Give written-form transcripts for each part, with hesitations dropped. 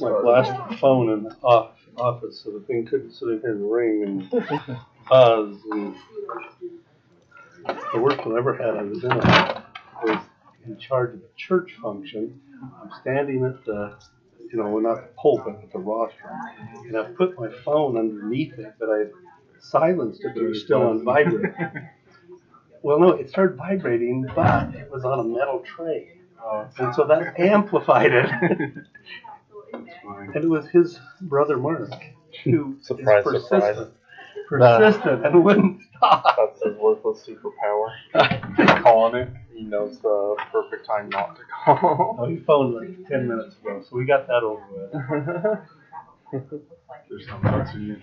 My last phone in the office, so the thing couldn't sit in here and ring and buzz. And the worst I ever had, I was in charge of a church function. I'm standing at the, not the pulpit, but the rostrum, and I put my phone underneath it, but I silenced it, but it was still on vibrate. Well, no, it started vibrating, but it was on a metal tray, and so that amplified it. And it was his brother Mark, who is persistent and wouldn't stop. That's his worthless superpower. He's calling it. He knows the perfect time not to call. Oh, he phoned like 10 minutes ago, so we got that over with. There's some parts of you.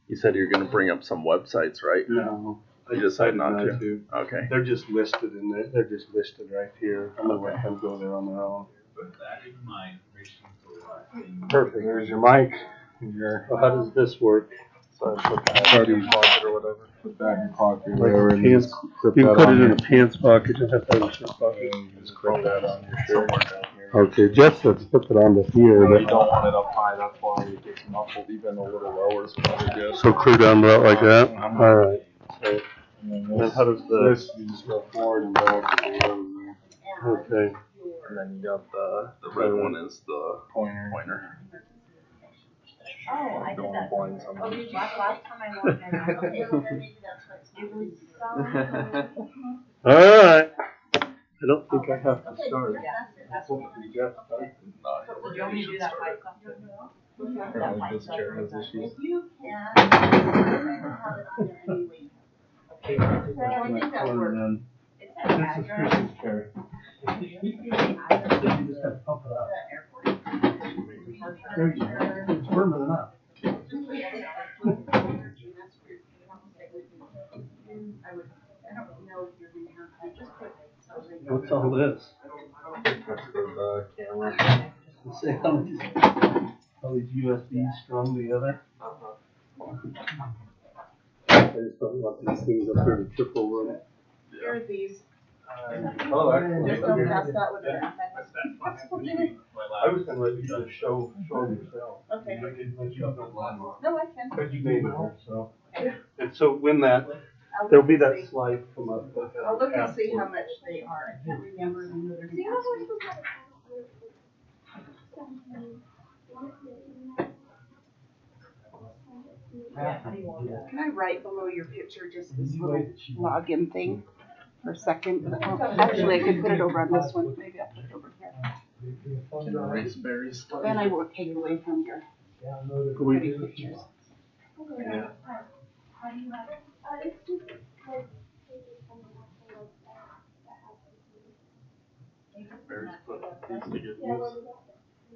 You said you're going to bring up some websites, right? No, I decided not to. Okay. They're just listed in there. They're just listed right here. I'm gonna let them go there on their own. Perfect. There's your mic. Well, how does this work? So put that in your pocket or whatever. Put that in your pocket. Like a pants. You can put it in a pants pocket. Just have to have a shirt pocket. Just clip that on your shirt. Okay, Jeff said to put it onto here. But you don't want it up high. That's why it gets muffled even a little lower. So clear down about like that. All right. So, and then how does this? You just go forward and back. Okay. And then you got the red one is the pointer. Oh, I did Don't that. blind someone. Oh, did you? Last time I looked at it, maybe that's what it was. All right. I don't think I have to start. That's what did you want me to do that by something? Apparently this chair has issues. If you can, have it on there anyway. Okay, I think that works. This is Chris's chair. You just have to pump it up. There you go. It's firm enough. What's all this? That's the camera. See all these USBs strung together? I just don't want these things up here to trip over them. Here are these. Oh, excellent. Just don't pass that with it. I was gonna let you just show yourself. Okay. I didn't let you know. No, I can. But you made it there, so. And so when there'll be that slide come up. I'll look and see how much they are. I can't remember. Can I write below your picture just this little login thing for a second? Actually, I could put it over on this one. Maybe I'll put it over here. Raspberries. Then I will take it away from your pretty pictures. Yeah.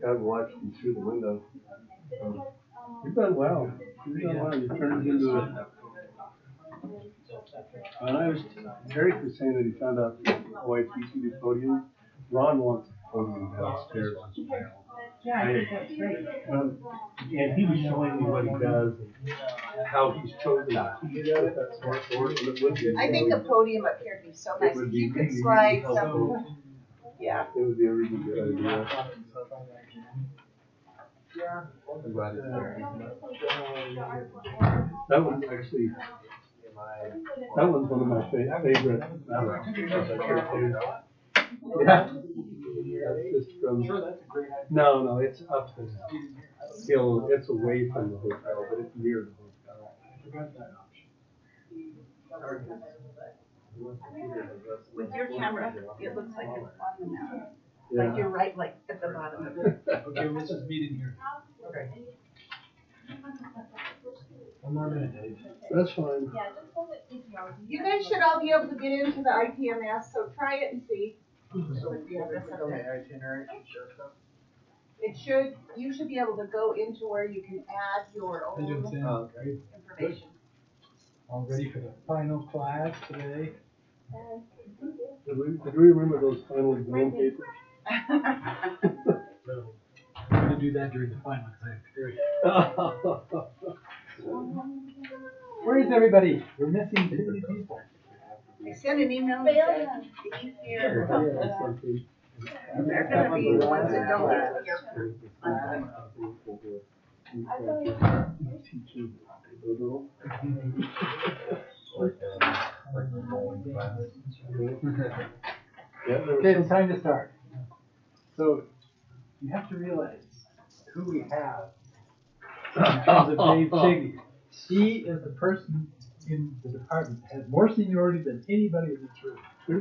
God watched you through the window. You've done well. You turned into it. And I was, Eric was saying that he found out that OIT can do podium. Ron wants a podium downstairs as well. Yeah, I think that's great. And he was showing me what he does and how he's chosen to do that smart board. I think a podium up here would be so nice. If you could slide some, yeah. It would be a really good idea. That one's actually, that one's one of my favorite. Yeah. That's just from, no, it's up the hill. It's away from the hotel, but it's near the hotel. With your camera, it looks like it's on the mountain. Yeah. Like you're right, like at the bottom of it. Okay, let's just meet in here. Okay. One more minute, Dave. That's fine. You guys should all be able to get into the ITMS, so try it and see. It should, you should be able to go into where you can add your own information. All ready for the final class today? Did we remember those final exam papers? No. I'm going to do that during the final exam period. Where is everybody? We're missing too many people. I sent an email and said, be here. They're gonna be the ones that don't get to hear. Okay, it's time to start. So you have to realize who we have in terms of Dave Chiggy. He is the person in the department that has more seniority than anybody in this room.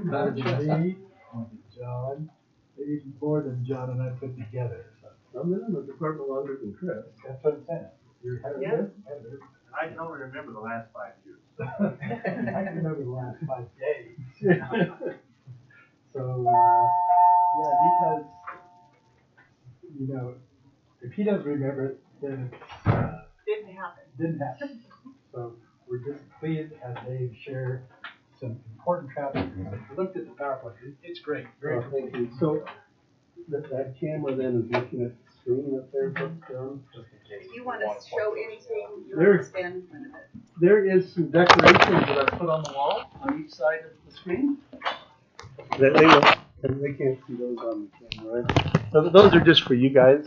More than me, more than John, maybe even more than John and I put together. So I'm in the department longer than Chris. that's what I'm saying. You're ahead of Yeah. this? I can only remember the last 5 years. I can remember the last 5 days. So, yeah, because, you know, if he doesn't remember it, then Didn't happen. it didn't happen. So we're just pleased to have Dave share some important travel. I looked at the PowerPoint. It's great. Very Thank you. So that camera then is looking at the screen up there, what's done. If you want to show anything, you There- have to stand in front of it. There is some decorations that I put on the wall on each side of the screen. They can't see those on the camera, right? So those are just for you guys.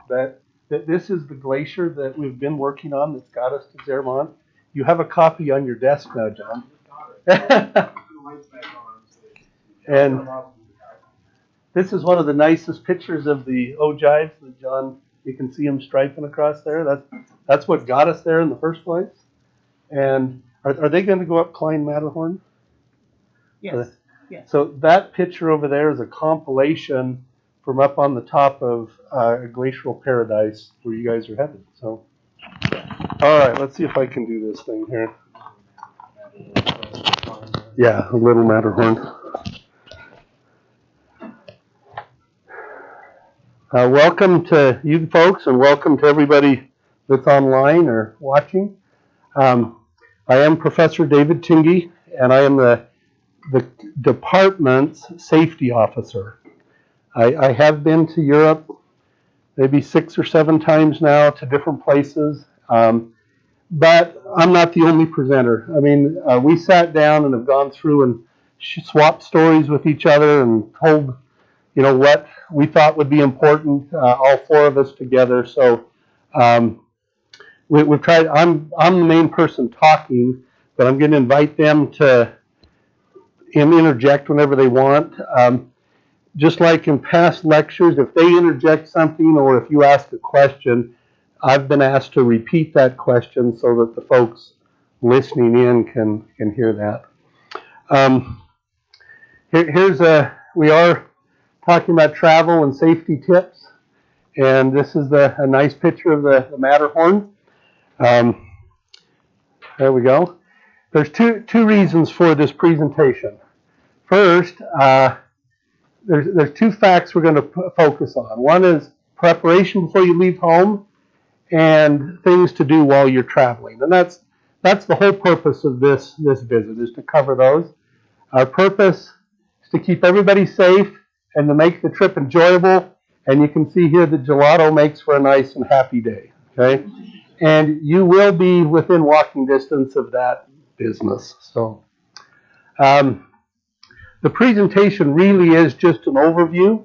That this is the glacier that we've been working on that's got us to Zermatt. You have a copy on your desk now, John. And this is one of the nicest pictures of the ogives that John, you can see him striping across there. That's what got us there in the first place. And are they going to go up Klein Matterhorn? Yes. Yes. So that picture over there is a compilation from up on the top of a glacial paradise where you guys are headed. So, all right, let's see if I can do this thing here. Yeah, a little Matterhorn. Welcome to you folks, and welcome to everybody that's online or watching. I am Professor David Tingey, and I am the department's safety officer. I have been to Europe maybe 6 or 7 times now to different places, but I'm not the only presenter. I mean, we sat down and have gone through and swapped stories with each other and told, you know, what we thought would be important, all 4 of us together. So we've tried. I'm the main person talking, but I'm going to invite them to interject whenever they want. Just like in past lectures, if they interject something or if you ask a question, I've been asked to repeat that question so that the folks listening in can hear that. We are talking about travel and safety tips, and this is a nice picture of the Matterhorn. There we go. There's two reasons for this presentation. First, there's 2 facts we're going to focus on. One is preparation before you leave home, and things to do while you're traveling. And that's the whole purpose of this visit, is to cover those. Our purpose is to keep everybody safe and to make the trip enjoyable. And you can see here that gelato makes for a nice and happy day. Okay, and you will be within walking distance of that business. So. The presentation really is just an overview.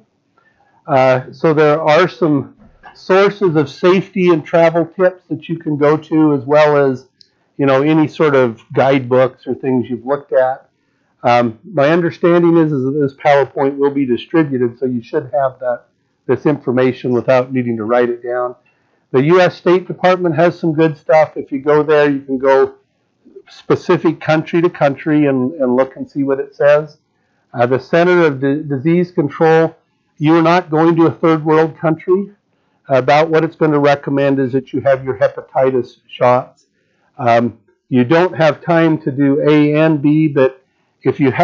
So there are some sources of safety and travel tips that you can go to, as well as, you know, any sort of guidebooks or things you've looked at. My understanding is that this PowerPoint will be distributed, so you should have this information without needing to write it down. The U.S. State Department has some good stuff. If you go there, you can go specific country to country and look and see what it says. The Center of Disease Control, you're not going to a third world country. About what it's going to recommend is that you have your hepatitis shots. You don't have time to do A and B, but if you've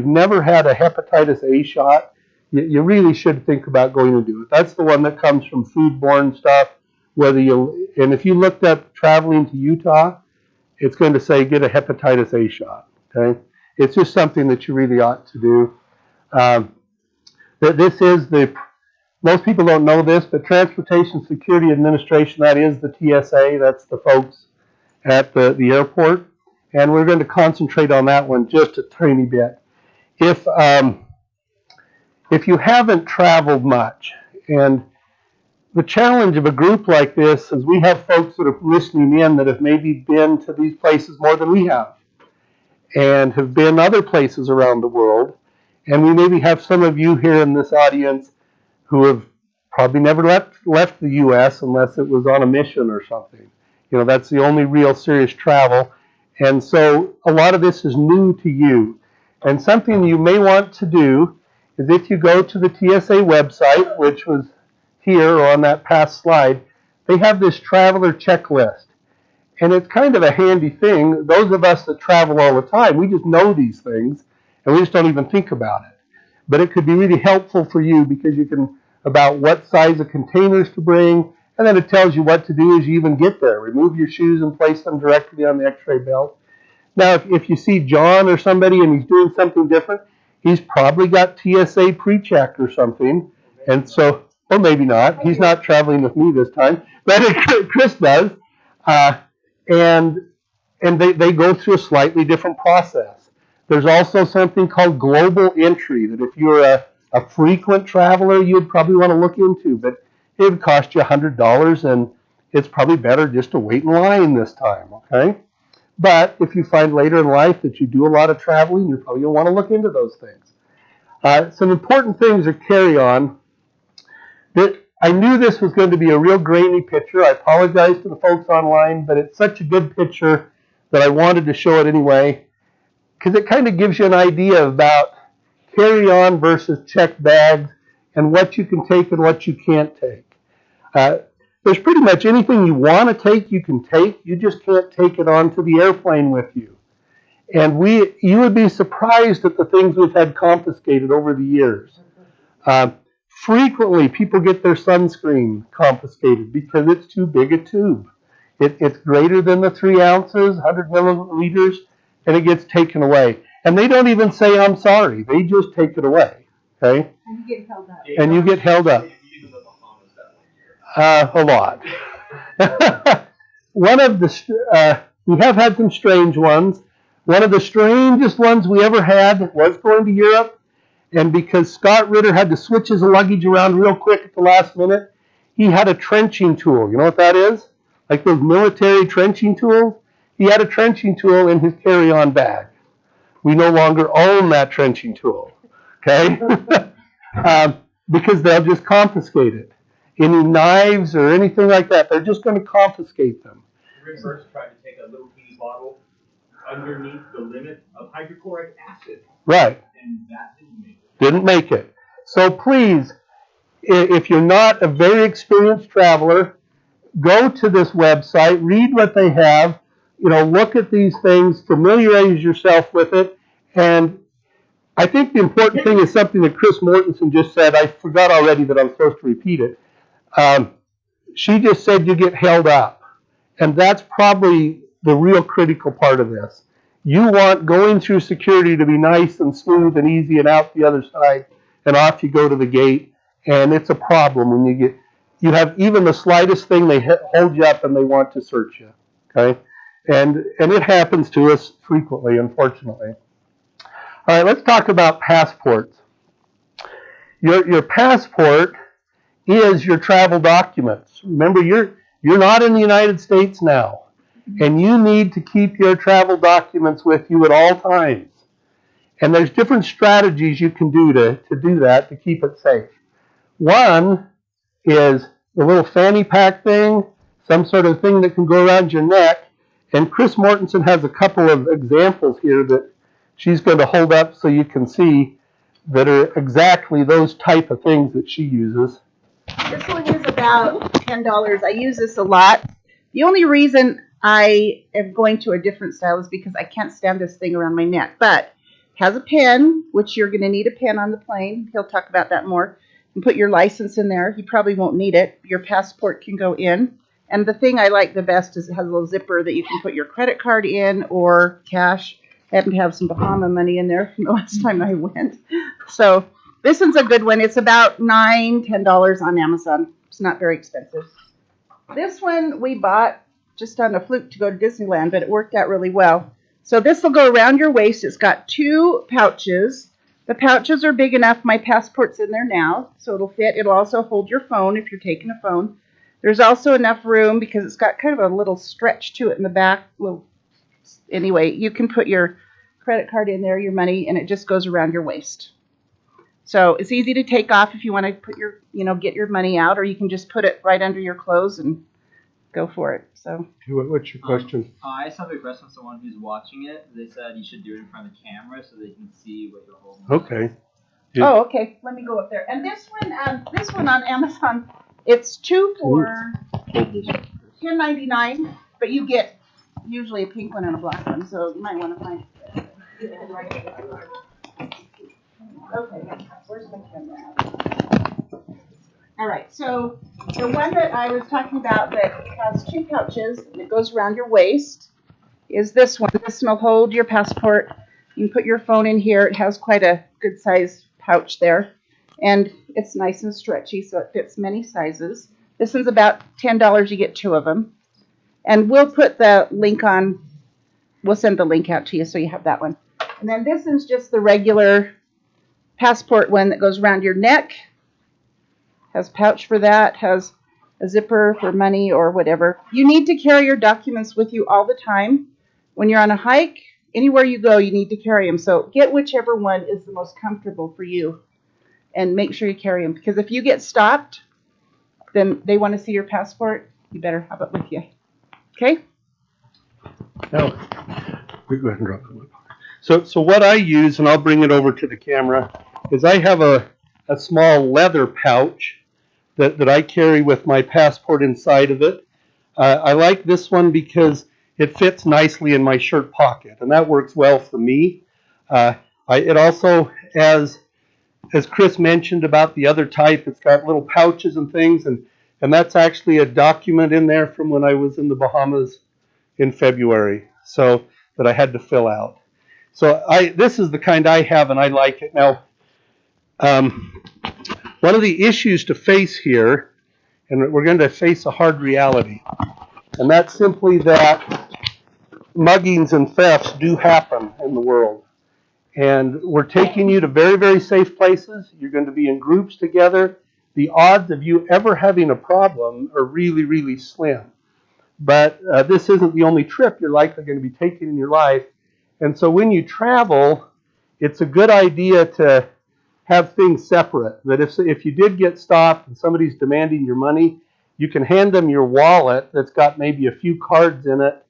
never had a hepatitis A shot, you really should think about going to do it. That's the one that comes from foodborne stuff. And if you looked up traveling to Utah, it's going to say get a hepatitis A shot. Okay. It's just something that you really ought to do. Most people don't know this, but Transportation Security Administration, that is the TSA, that's the folks at the airport. And we're going to concentrate on that one just a tiny bit. If if you haven't traveled much, and the challenge of a group like this is we have folks that are listening in that have maybe been to these places more than we have and have been other places around the world. And we maybe have some of you here in this audience who have probably never left the U.S. unless it was on a mission or something. You know, that's the only real serious travel. And so a lot of this is new to you. And something you may want to do is if you go to the TSA website, which was here or on that past slide, they have this traveler checklist. And it's kind of a handy thing. Those of us that travel all the time, we just know these things, and we just don't even think about it. But it could be really helpful for you because you can, about what size of containers to bring, and then it tells you what to do as you even get there. Remove your shoes and place them directly on the x-ray belt. Now, if you see John or somebody and he's doing something different, he's probably got TSA pre-check or something. And so, or maybe not. He's not traveling with me this time, but Chris does. And they go through a slightly different process. There's also something called global entry that if you're a frequent traveler, you'd probably want to look into, but it would cost you $100, and it's probably better just to wait in line this time, okay? But if you find later in life that you do a lot of traveling, you're probably going to want to look into those things. Some important things are carry-on. I knew this was going to be a real grainy picture. I apologize to the folks online, but it's such a good picture that I wanted to show it anyway, because it kind of gives you an idea about carry-on versus checked bags and what you can take and what you can't take. There's pretty much anything you want to take, you can take. You just can't take it onto the airplane with you. And you would be surprised at the things we've had confiscated over the years. Frequently, people get their sunscreen confiscated because it's too big a tube. It's greater than the 3 ounces, 100 milliliters, and it gets taken away. And they don't even say, I'm sorry. They just take it away. Okay? And you get held up. And you get held up. A lot. One of the, we have had some strange ones. One of the strangest ones we ever had was going to Europe. And because Scott Ritter had to switch his luggage around real quick at the last minute, he had a trenching tool. You know what that is? Like those military trenching tools? He had a trenching tool in his carry-on bag. We no longer own that trenching tool. Okay? Because they'll just confiscate it. Any knives or anything like that, they're just going to confiscate them. Reverse tried to take a little teeny bottle underneath the limit of hydrochloric acid. Right. And that didn't make it. Didn't make it. So please, if you're not a very experienced traveler, go to this website, read what they have, look at these things, familiarize yourself with it, and I think the important thing is something that Chris Mortensen just said. I forgot already that I'm supposed to repeat it. She just said you get held up, and that's probably the real critical part of this. You want going through security to be nice and smooth and easy and out the other side, and off you go to the gate, and it's a problem when you have even the slightest thing, they hold you up and they want to search you, okay? And it happens to us frequently, unfortunately. All right, let's talk about passports. Your passport is your travel documents. Remember, you're not in the United States now, and you need to keep your travel documents with you at all times. And there's different strategies you can do to do that, to keep it safe. One is the little fanny pack thing, some sort of thing that can go around your neck. And Chris Mortensen has a couple of examples here that she's going to hold up so you can see that are exactly those type of things that she uses. This one is about $10. I use this a lot. The only reason I am going to a different style is because I can't stand this thing around my neck. But it has a pen, which you're going to need a pen on the plane. He'll talk about that more. You can put your license in there. You probably won't need it. Your passport can go in. And the thing I like the best is it has a little zipper that you can put your credit card in or cash. I happen to have some Bahama money in there from the last time I went. So this one's a good one. It's about $9, $10 on Amazon. It's not very expensive. This one we bought just on a fluke to go to Disneyland, but it worked out really well. So this will go around your waist. It's got 2 pouches. The pouches are big enough. My passport's in there now, so it'll fit. It'll also hold your phone if you're taking a phone. There's also enough room because it's got kind of a little stretch to it in the back. Well, anyway, you can put your credit card in there, your money, and it just goes around your waist. So it's easy to take off if you want to put your, get your money out, or you can just put it right under your clothes and go for it. So. What's your question? I just have a question for someone who's watching it. They said you should do it in front of the camera so they can see what you're holding. Okay. Yeah. Oh, okay. Let me go up there. And this one on Amazon, it's 2 for $10.99, but you get usually a pink one and a black one, so you might want to find it. Okay, where's my camera? All right, so the one that I was talking about that has 2 pouches and it goes around your waist is this one. This one will hold your passport. You can put your phone in here. It has quite a good size pouch there, and it's nice and stretchy, so it fits many sizes. This one's about $10. You get 2 of them, and we'll put the link on. We'll send the link out to you so you have that one. And then this is just the regular passport one that goes around your neck. Has pouch for that. Has a zipper for money or whatever. You need to carry your documents with you all the time. When you're on a hike, anywhere you go, you need to carry them. So get whichever one is the most comfortable for you and make sure you carry them. Because if you get stopped, then they want to see your passport. You better have it with you. Okay? Now, we go ahead and drop it. So what I use, and I'll bring it over to the camera, is I have a small leather pouch that I carry with my passport inside of it. I like this one because it fits nicely in my shirt pocket, and that works well for me. It also, as Chris mentioned about the other type, it's got little pouches and things, and that's actually a document in there from when I was in the Bahamas in February, so that I had to fill out. So this is the kind I have, and I like it. Now, one of the issues to face here, and we're going to face a hard reality, and that's simply that muggings and thefts do happen in the world. And we're taking you to very, very safe places. You're going to be in groups together. The odds of you ever having a problem are really, really slim. But this isn't the only trip you're likely going to be taking in your life. And so when you travel, it's a good idea to have things separate. That if you did get stopped and somebody's demanding your money, you can hand them your wallet that's got maybe a few cards in it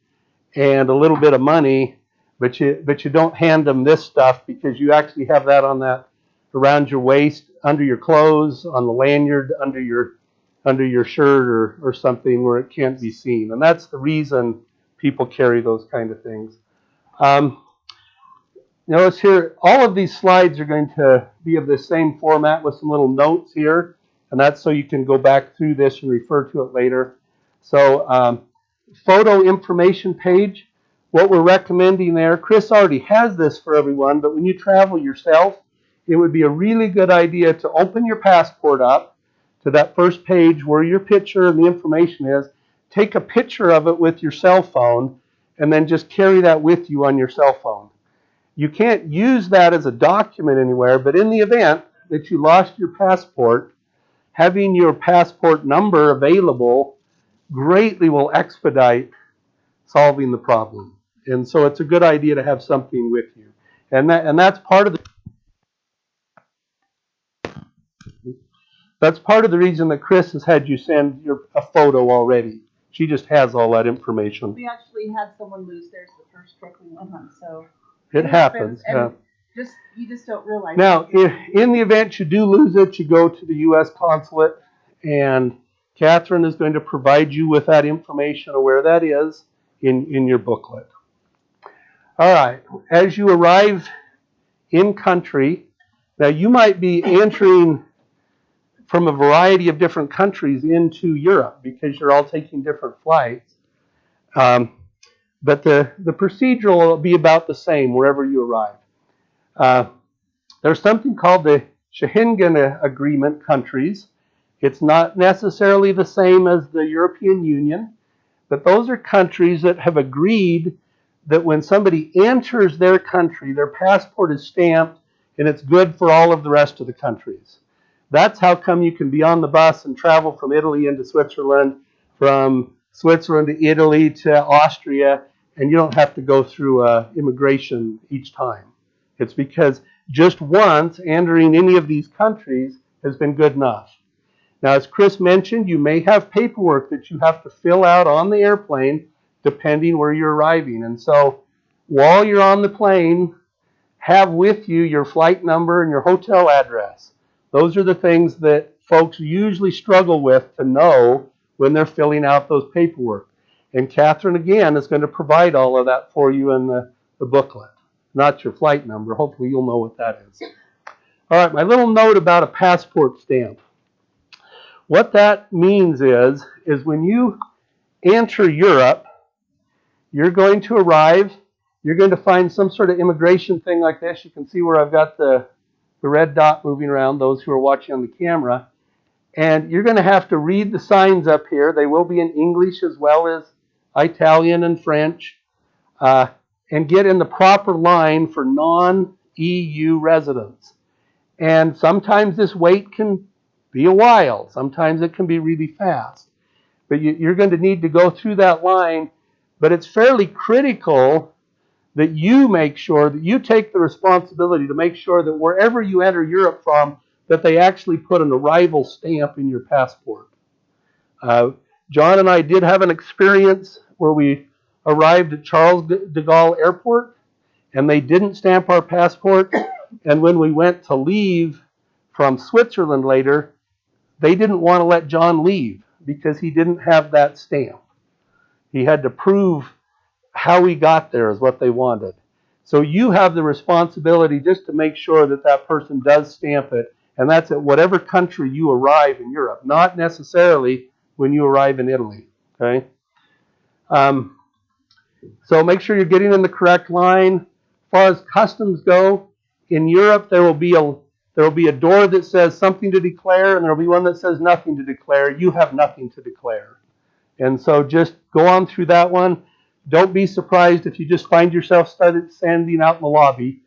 and a little bit of money, but you don't hand them this stuff, because you actually have that on that around your waist, under your clothes, on the lanyard, under your shirt or something where it can't be seen. And that's the reason people carry those kind of things. Notice here, all of these slides are going to be of the same format with some little notes here, and that's so you can go back through this and refer to it later. So photo information page, what we're recommending there, Chris already has this for everyone, but when you travel yourself, it would be a really good idea to open your passport up to that first page where your picture and the information is, take a picture of it with your cell phone, and then just carry that with you on your cell phone. You can't use that as a document anywhere, but in the event that you lost your passport, having your passport number available greatly will expedite solving the problem. And so it's a good idea to have something with you. And that's part of the reason that Chris has had you send a photo already. She just has all that information. We actually had someone lose theirs the first trip we went on, so it happens. And you just don't realize. Now, if in the event you do lose it, you go to the U.S. consulate, and Catherine is going to provide you with that information of where that is in your booklet. All right, as you arrive in country, now you might be entering from a variety of different countries into Europe because you're all taking different flights. But the procedure will be about the same wherever you arrive. There's something called the Schengen Agreement countries. It's not necessarily the same as the European Union, but those are countries that have agreed that when somebody enters their country, their passport is stamped and it's good for all of the rest of the countries. That's how come you can be on the bus and travel from Italy into Switzerland, from Switzerland to Italy to Austria, and you don't have to go through immigration each time. It's because just once entering any of these countries has been good enough. Now, as Chris mentioned, you may have paperwork that you have to fill out on the airplane depending where you're arriving. And so while you're on the plane, have with you your flight number and your hotel address. Those are the things that folks usually struggle with to know when they're filling out those paperwork. And Catherine, again, is going to provide all of that for you in the booklet. Not your flight number. Hopefully you'll know what that is. All right, my little note about a passport stamp. What that means is when you enter Europe, you're going to arrive, you're going to find some sort of immigration thing like this. You can see where I've got the red dot moving around, those who are watching on the camera. And you're going to have to read the signs up here. They will be in English as well as Italian and French. And get in the proper line for non-EU residents. And sometimes this wait can be a while. Sometimes it can be really fast. But you're going to need to go through that line. But it's fairly critical that you make sure that you take the responsibility to make sure that wherever you enter Europe from, that they actually put an arrival stamp in your passport. John and I did have an experience where we arrived at Charles de Gaulle Airport, and they didn't stamp our passport. And when we went to leave from Switzerland later, they didn't want to let John leave because he didn't have that stamp. He had to prove how he got there is what they wanted. So you have the responsibility just to make sure that that person does stamp it, and that's at whatever country you arrive in Europe, not necessarily when you arrive in Italy. Okay. So make sure you're getting in the correct line. As far as customs go, in Europe there will be a door that says something to declare, and there will be one that says nothing to declare. You have nothing to declare. And so just go on through that one. Don't be surprised if you just find yourself standing out in the lobby.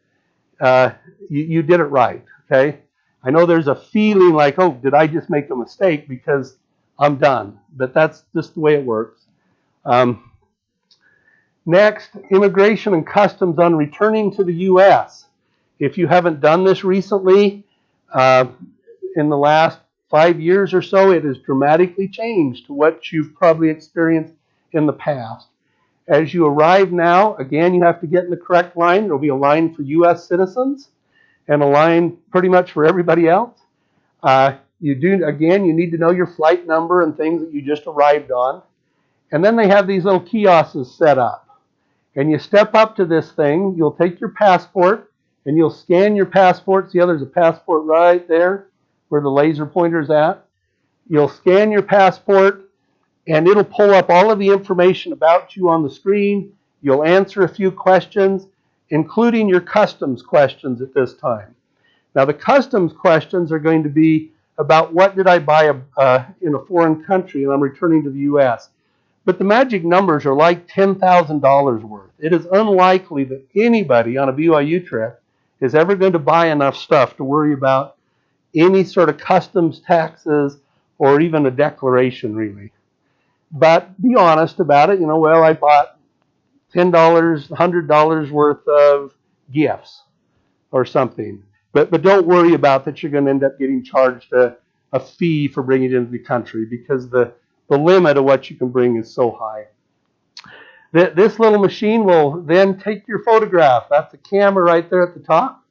You did it right, okay? I know there's a feeling like, oh, did I just make a mistake because I'm done? But that's just the way it works. Next, immigration and customs on returning to the U.S. If you haven't done this recently, in the last 5 years or so, it has dramatically changed to what you've probably experienced in the past. As you arrive now, again, you have to get in the correct line. There will be a line for U.S. citizens and a line pretty much for everybody else. You need to know your flight number and things that you just arrived on. And then they have these little kiosks set up. And you step up to this thing, you'll take your passport, and you'll scan your passport. See how there's a passport right there where the laser pointer's at? You'll scan your passport, and it'll pull up all of the information about you on the screen. You'll answer a few questions, including your customs questions at this time. Now, the customs questions are going to be about what did I buy in a foreign country and I'm returning to the U.S. But the magic numbers are like $10,000 worth. It is unlikely that anybody on a BYU trip is ever going to buy enough stuff to worry about any sort of customs taxes or even a declaration, really. But be honest about it. I bought $10, $100 worth of gifts or something. But don't worry about that you're going to end up getting charged a fee for bringing it into the country because the limit of what you can bring is so high. This little machine will then take your photograph. That's a camera right there at the top.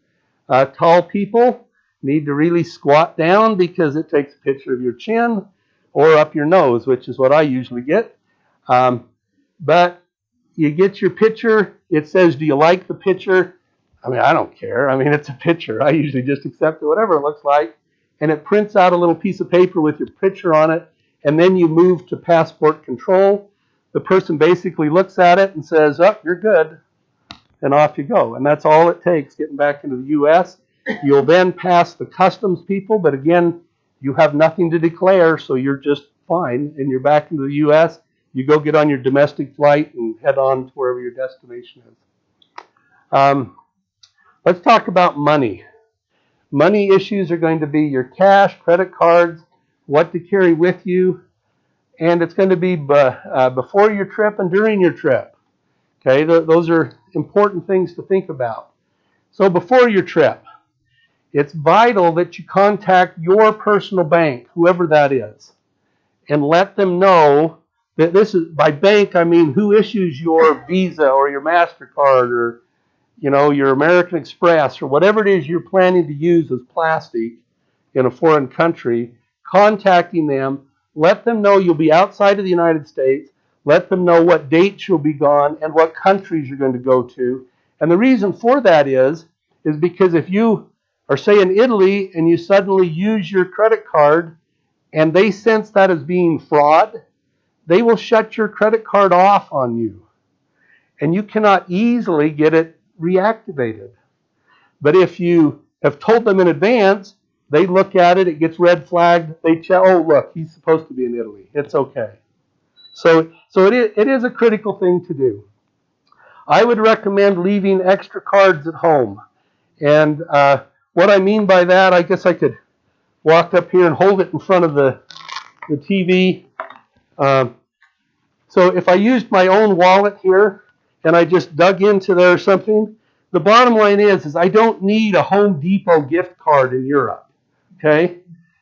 Tall people need to really squat down because it takes a picture of your chin or up your nose, which is what I usually get. But you get your picture. It says, do you like the picture? I don't care. It's a picture. I usually just accept it, whatever it looks like. And it prints out a little piece of paper with your picture on it. And then you move to passport control. The person basically looks at it and says, oh, you're good. And off you go. And that's all it takes getting back into the U.S. You'll then pass the customs people. But again, you have nothing to declare, so you're just fine. And you're back into the U.S. You go get on your domestic flight and head on to wherever your destination is. Let's talk about money. Money issues are going to be your cash, credit cards, what to carry with you, and it's going to be before your trip and during your trip. Okay, those are important things to think about. So before your trip, it's vital that you contact your personal bank, whoever that is, and let them know that this is, by bank, I mean who issues your Visa or your MasterCard or your American Express or whatever it is you're planning to use as plastic in a foreign country, contacting them, let them know you'll be outside of the United States, let them know what dates you'll be gone and what countries you're going to go to. And the reason for that is because if you are, say, in Italy and you suddenly use your credit card and they sense that as being fraud, they will shut your credit card off on you. And you cannot easily get it reactivated. But if you have told them in advance, they look at it, it gets red flagged, they tell, oh, look, he's supposed to be in Italy. It's okay. So it is a critical thing to do. I would recommend leaving extra cards at home. And what I mean by that, I guess I could walk up here and hold it in front of the TV. So if I used my own wallet here and I just dug into there or something, the bottom line is I don't need a Home Depot gift card in Europe. Okay?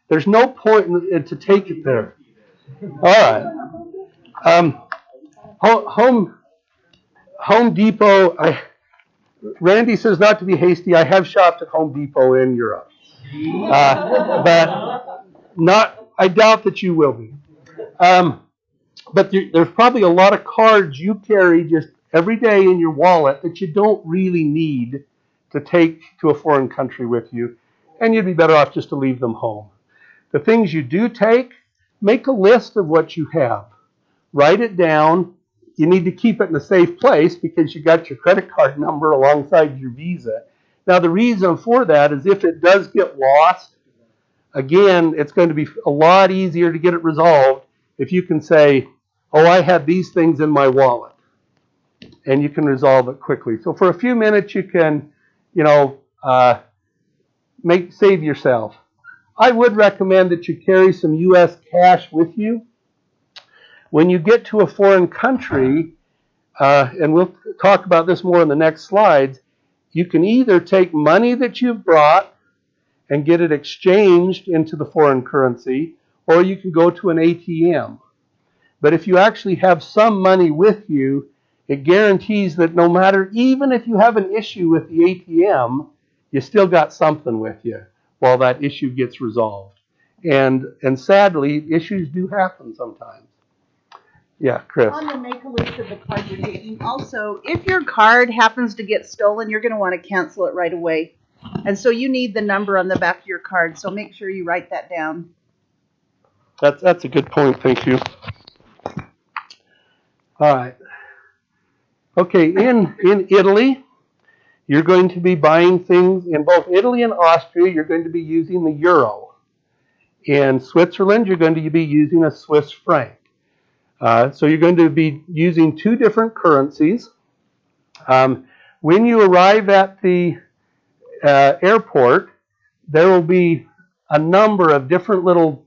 There's no point to take it there. All right. Home Depot, Randy says not to be hasty. I have shopped at Home Depot in Europe. But I doubt that you will be. But there's probably a lot of cards you carry just every day in your wallet that you don't really need to take to a foreign country with you, and you'd be better off just to leave them home. The things you do take, make a list of what you have. Write it down. You need to keep it in a safe place because you got your credit card number alongside your Visa. Now, the reason for that is if it does get lost, again, it's going to be a lot easier to get it resolved if you can say, oh, I had these things in my wallet, and you can resolve it quickly. So for a few minutes, you can, save yourself. I would recommend that you carry some U.S. cash with you. When you get to a foreign country, and we'll talk about this more in the next slides, you can either take money that you've brought and get it exchanged into the foreign currency, or you can go to an ATM. But if you actually have some money with you, it guarantees that no matter, even if you have an issue with the ATM, you still got something with you while that issue gets resolved. And sadly, issues do happen sometimes. Yeah, Chris. On the make a list of the card you're taking, also, if your card happens to get stolen, you're going to want to cancel it right away. And so you need the number on the back of your card, so make sure you write that down. That's a good point, thank you. All right. Okay, in Italy, you're going to be buying things. In both Italy and Austria, you're going to be using the euro. In Switzerland, you're going to be using a Swiss franc. So you're going to be using two different currencies. When you arrive at the airport, there will be a number of different little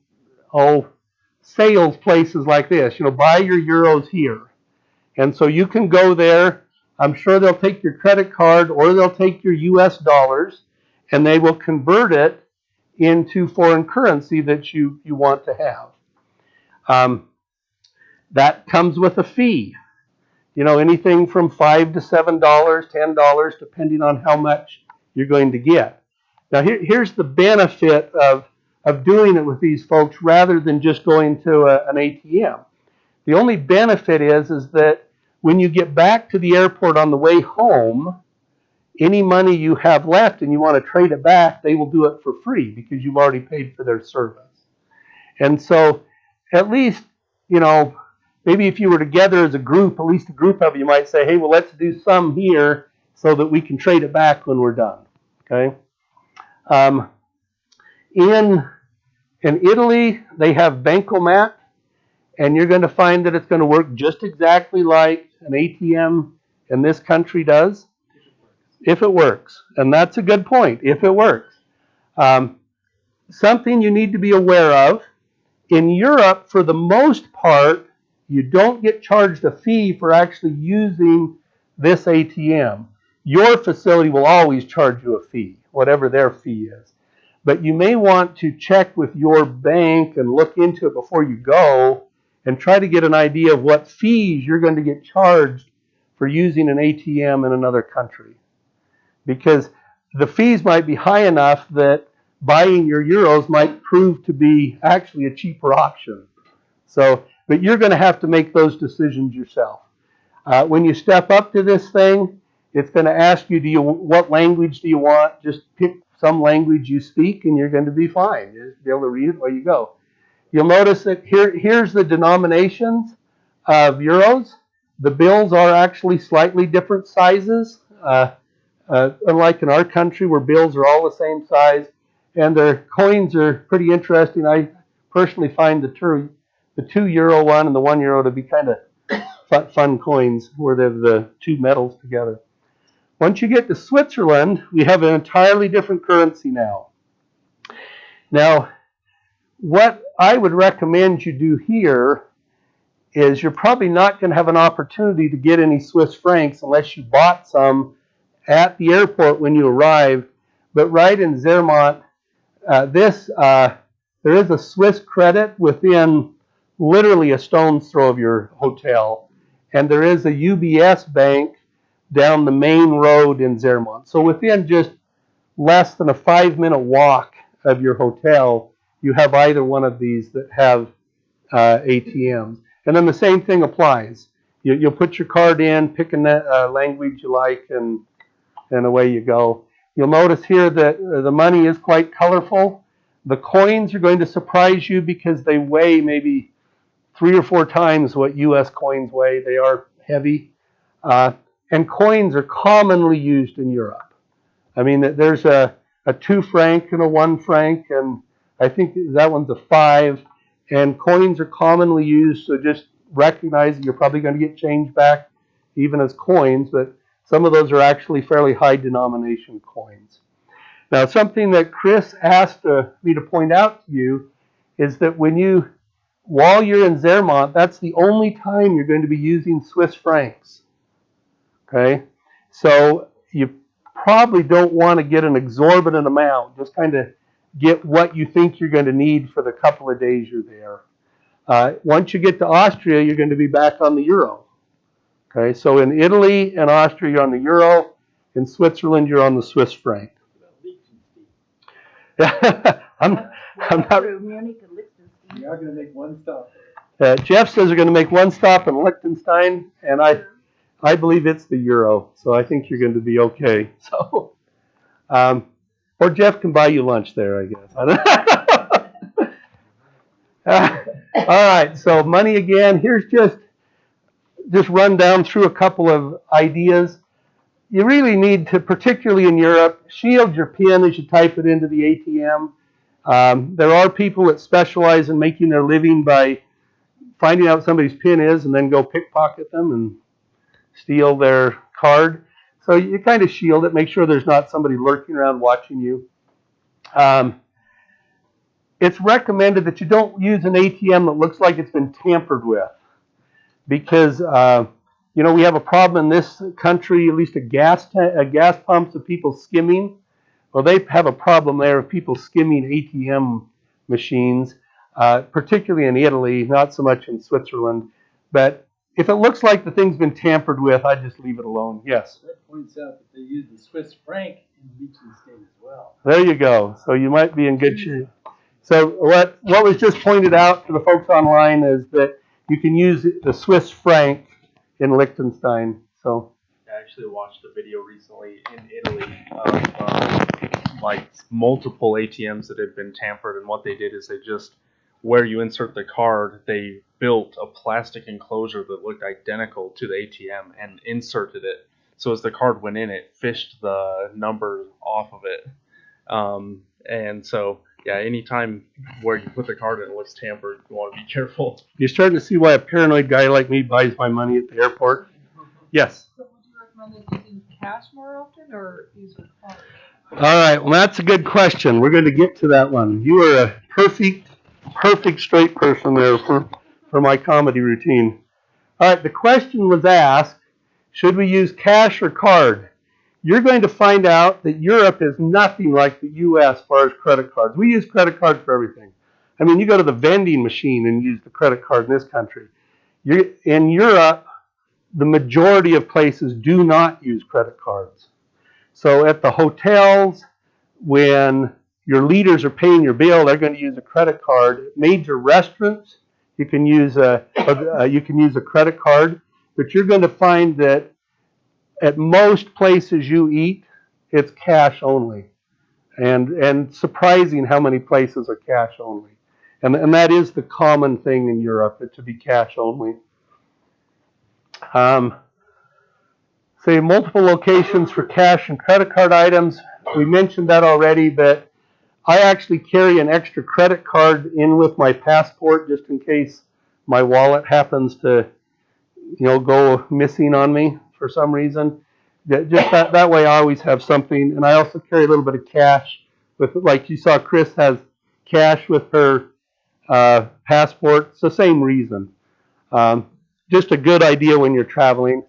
sales places like this. Buy your euros here. And so you can go there. I'm sure they'll take your credit card or they'll take your US dollars and they will convert it into foreign currency that you want to have. That comes with a fee. Anything from $5 to $7, $10, depending on how much you're going to get. Now, here's the benefit of doing it with these folks rather than just going to an ATM. The only benefit is that when you get back to the airport on the way home, any money you have left and you want to trade it back, they will do it for free because you've already paid for their service. And so at least, maybe if you were together as a group, at least a group of you might say, hey, well, let's do some here so that we can trade it back when we're done. Okay? In Italy, they have Bancomat, and you're going to find that it's going to work just exactly like an ATM in this country does, if it works. And that's a good point, if it works. Something you need to be aware of, in Europe, for the most part, you don't get charged a fee for actually using this ATM. Your facility will always charge you a fee, whatever their fee is. But you may want to check with your bank and look into it before you go and try to get an idea of what fees you're going to get charged for using an ATM in another country. Because the fees might be high enough that buying your euros might prove to be actually a cheaper option. So, but you're going to have to make those decisions yourself. When you step up to this thing, it's going to ask you, what language do you want? Just pick some language you speak and you're going to be fine. You'll be able to read it while you go. You'll notice that here's the denominations of euros. The bills are actually slightly different sizes. Unlike in our country where bills are all the same size, and their coins are pretty interesting. I personally find the €2 one and the €1 to be kind of fun coins where they're the two metals together. Once you get to Switzerland, we have an entirely different currency now. Now, what I would recommend you do here is you're probably not going to have an opportunity to get any Swiss francs unless you bought some at the airport when you arrived. But right in Zermatt, there is a Swiss credit within literally a stone's throw of your hotel. And there is a UBS bank down the main road in Zermatt. So within just less than a 5-minute walk of your hotel, you have either one of these that have ATMs. And then the same thing applies. You'll put your card in, pick a language you like, and away you go. You'll notice here that the money is quite colorful. The coins are going to surprise you because they weigh maybe 3 or 4 times what U.S. coins weigh. They are heavy. And coins are commonly used in Europe. I mean, there's a 2 franc and a 1 franc, and I think that one's a 5. And coins are commonly used, so just recognize that you're probably going to get change back even as coins, but some of those are actually fairly high denomination coins. Now, something that Chris asked me to point out to you is that while you're in Zermatt, that's the only time you're going to be using Swiss francs. Okay? So you probably don't want to get an exorbitant amount. Just kind of get what you think you're going to need for the couple of days you're there. Once you get to Austria, you're going to be back on the euro. Okay, so in Italy and Austria, you're on the euro. In Switzerland, you're on the Swiss franc. I'm not. We are going to make one stop. Jeff says we're going to make one stop in Liechtenstein, and I believe it's the euro, so I think you're going to be okay. So, or Jeff can buy you lunch there, I guess. All right, so money again. Here's just run down through a couple of ideas. You really need to, particularly in Europe, shield your PIN as you type it into the ATM. There are people that specialize in making their living by finding out what somebody's PIN is and then go pickpocket them and steal their card. So you kind of shield it, make sure there's not somebody lurking around watching you. It's recommended that you don't use an ATM that looks like it's been tampered with, because we have a problem in this country, at least a gas pumps of people skimming. Well, they have a problem there of people skimming ATM machines, particularly in Italy, not so much in Switzerland. But if it looks like the thing's been tampered with, I'd just leave it alone. Yes? That points out that they use the Swiss franc in Liechtenstein as well. There you go. So you might be in good shape. So what was just pointed out to the folks online is that you can use the Swiss franc in Liechtenstein. So I actually watched a video recently in Italy of like multiple ATMs that had been tampered, and what they did is they just, where you insert the card, they built a plastic enclosure that looked identical to the ATM and inserted it. So as the card went in, it fished the number off of it. And so, yeah, anytime where you put the card in and it looks tampered, you want to be careful. You're starting to see why a paranoid guy like me buys my money at the airport. Yes? So would you recommend using cash more often or use a card? All right, well, that's a good question. We're going to get to that one. You are a perfect straight person there for my comedy routine. All right, the question was asked, should we use cash or card? You're going to find out that Europe is nothing like the U.S. as far as credit cards. We use credit cards for everything. I mean, you go to the vending machine and use the credit card in this country. In Europe, the majority of places do not use credit cards. So at the hotels, when your leaders are paying your bill, they're going to use a credit card. Major restaurants, you can use a credit card, but you're going to find that at most places you eat, it's cash only, and surprising how many places are cash only, and that is the common thing in Europe, to be cash only. Say multiple locations for cash and credit card items. We mentioned that already, but I actually carry an extra credit card in with my passport just in case my wallet happens to, go missing on me for some reason. Just that way I always have something. And I also carry a little bit of cash with, like you saw Chris has cash with her passport. It's the same reason. Just a good idea when you're traveling.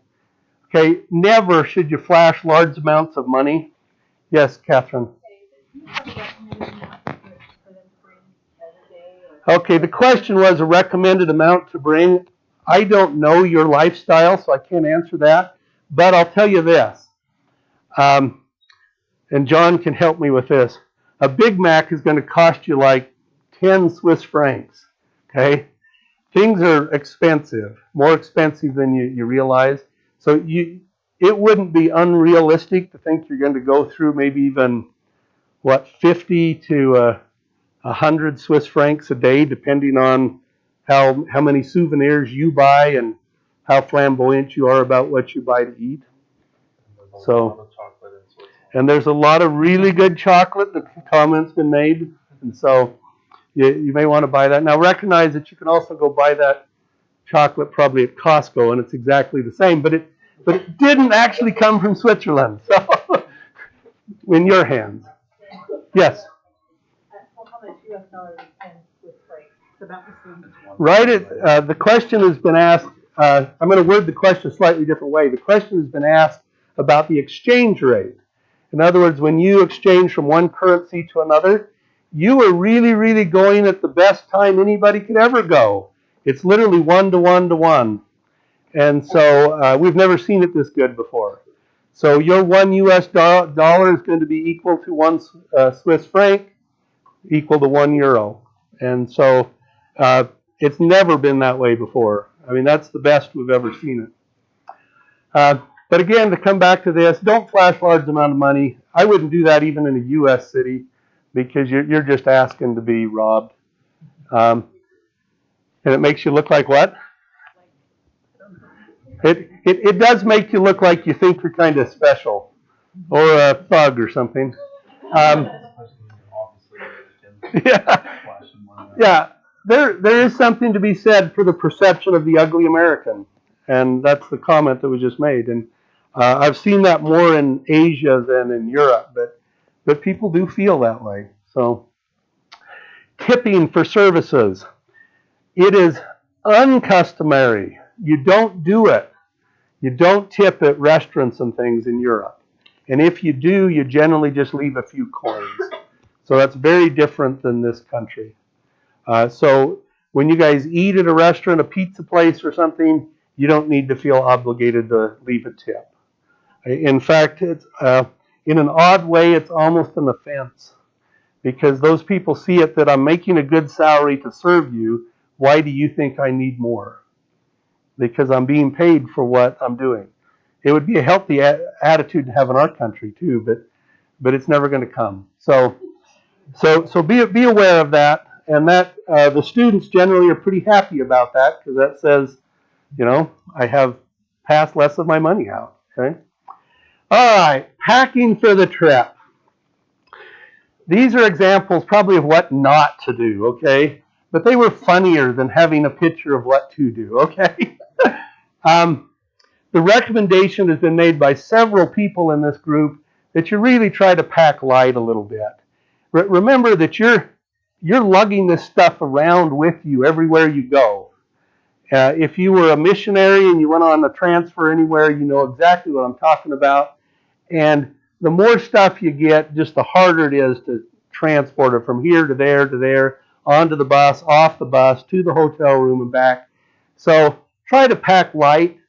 Okay, never should you flash large amounts of money. Yes, Catherine. Okay, the question was a recommended amount to bring. I don't know your lifestyle, so I can't answer that. But I'll tell you this, and John can help me with this. A Big Mac is going to cost you like 10 Swiss francs. Okay? Things are expensive, more expensive than you realize. So it wouldn't be unrealistic to think you're going to go through maybe even, 50 to 100 Swiss francs a day, depending on how many souvenirs you buy and how flamboyant you are about what you buy to eat. So, and there's a lot of really good chocolate. The comment's been made, and so you may want to buy that. Now, recognize that you can also go buy that chocolate probably at Costco, and it's exactly the same, but it didn't actually come from Switzerland. So, in your hands. Yes. Right. The question has been asked. I'm going to word the question a slightly different way. The question has been asked about the exchange rate. In other words, when you exchange from one currency to another, you are really, really going at the best time anybody could ever go. It's literally 1 to 1 to 1. And so we've never seen it this good before. So your $1 US is going to be equal to 1 Swiss franc, equal to €1. And so it's never been that way before. I mean, that's the best we've ever seen it. But again, to come back to this, don't flash large amount of money. I wouldn't do that even in a U.S. city because you're just asking to be robbed. And it makes you look like what? It does make you look like you think you're kind of special or a thug or something. Yeah. There is something to be said for the perception of the ugly American, and that's the comment that was just made. And I've seen that more in Asia than in Europe, but people do feel that way. So, tipping for services. It is uncustomary. You don't do it. You don't tip at restaurants and things in Europe. And if you do, you generally just leave a few coins. So that's very different than this country. So when you guys eat at a restaurant, a pizza place or something, you don't need to feel obligated to leave a tip. In fact, it's in an odd way, it's almost an offense because those people see it that I'm making a good salary to serve you. Why do you think I need more? Because I'm being paid for what I'm doing. It would be a healthy attitude to have in our country too, but it's never going to come. So be aware of that. And that the students generally are pretty happy about that because that says, I have passed less of my money out. Okay. All right, packing for the trip. These are examples probably of what not to do. Okay, but they were funnier than having a picture of what to do. Okay. The recommendation has been made by several people in this group that you really try to pack light a little bit. Remember that you're lugging this stuff around with you everywhere you go. If you were a missionary and you went on a transfer anywhere, you know exactly what I'm talking about. And the more stuff you get, just the harder it is to transport it from here to there, onto the bus, off the bus, to the hotel room and back. So try to pack light.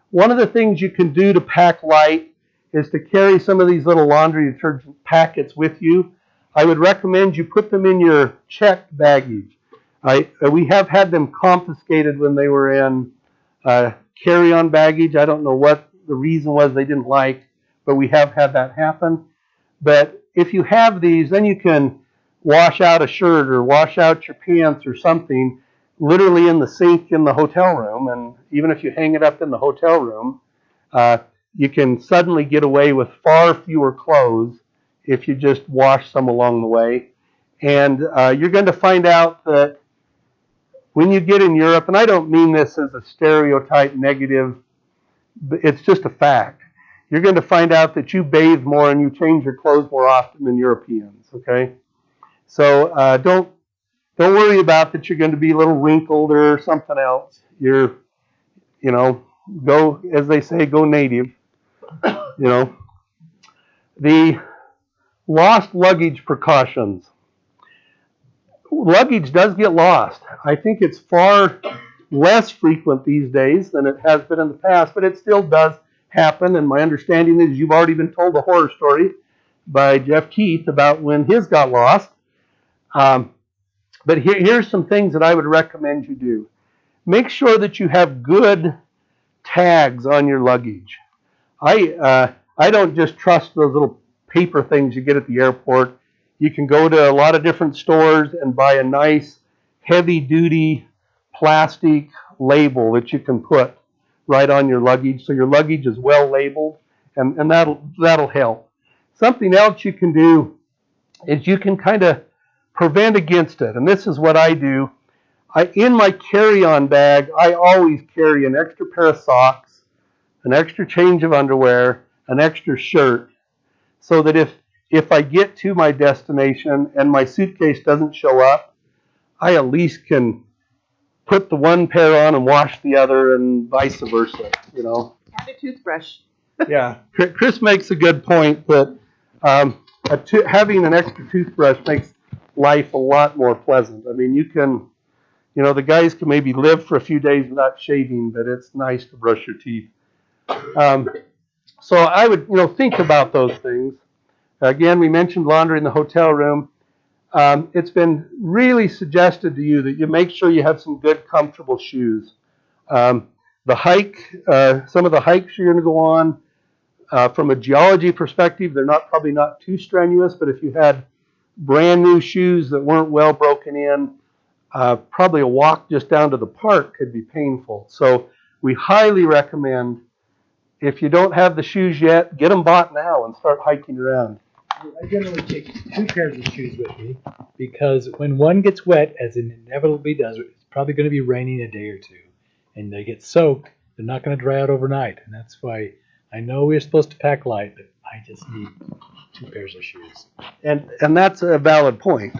One of the things you can do to pack light is to carry some of these little laundry detergent packets with you. I would recommend you put them in your checked baggage. We have had them confiscated when they were in carry-on baggage. I don't know what the reason was they didn't like, but we have had that happen. But if you have these, then you can wash out a shirt or wash out your pants or something literally in the sink in the hotel room. And even if you hang it up in the hotel room, you can suddenly get away with far fewer clothes if you just wash some along the way. And you're going to find out that when you get in Europe, and I don't mean this as a stereotype negative, but it's just a fact. You're going to find out that you bathe more and you change your clothes more often than Europeans, okay? So don't worry about that you're going to be a little wrinkled or something else. You're, go, as they say, go native, The lost luggage precautions. Luggage does get lost. I think it's far less frequent these days than it has been in the past, but it still does happen. And my understanding is you've already been told a horror story by Jeff Keith about when his got lost. But here's some things that I would recommend you do. Make sure that you have good tags on your luggage. I don't just trust those little paper things you get at the airport. You can go to a lot of different stores and buy a nice heavy-duty plastic label that you can put right on your luggage, so your luggage is well labeled, and that'll help. Something else you can do is you can kind of prevent against it, and this is what I do. In my carry-on bag, I always carry an extra pair of socks, an extra change of underwear, an extra shirt, so that if I get to my destination and my suitcase doesn't show up, I at least can put the one pair on and wash the other, and vice versa, And a toothbrush. Yeah, Chris makes a good point that having an extra toothbrush makes life a lot more pleasant. I mean, you can, the guys can maybe live for a few days without shaving, but it's nice to brush your teeth. So I would, think about those things. Again, we mentioned laundry in the hotel room. It's been really suggested to you that you make sure you have some good, comfortable shoes. The hike, some of the hikes you're going to go on, from a geology perspective, they're probably not too strenuous, but if you had brand new shoes that weren't well broken in, probably a walk just down to the park could be painful. So we highly recommend, if you don't have the shoes yet, get them bought now and start hiking around. I generally take 2 pairs of shoes with me because when one gets wet, as it inevitably does, it's probably going to be raining a day or two, and they get soaked. They're not going to dry out overnight, and that's why I know we're supposed to pack light, but I just need 2 pairs of shoes. And that's a valid point.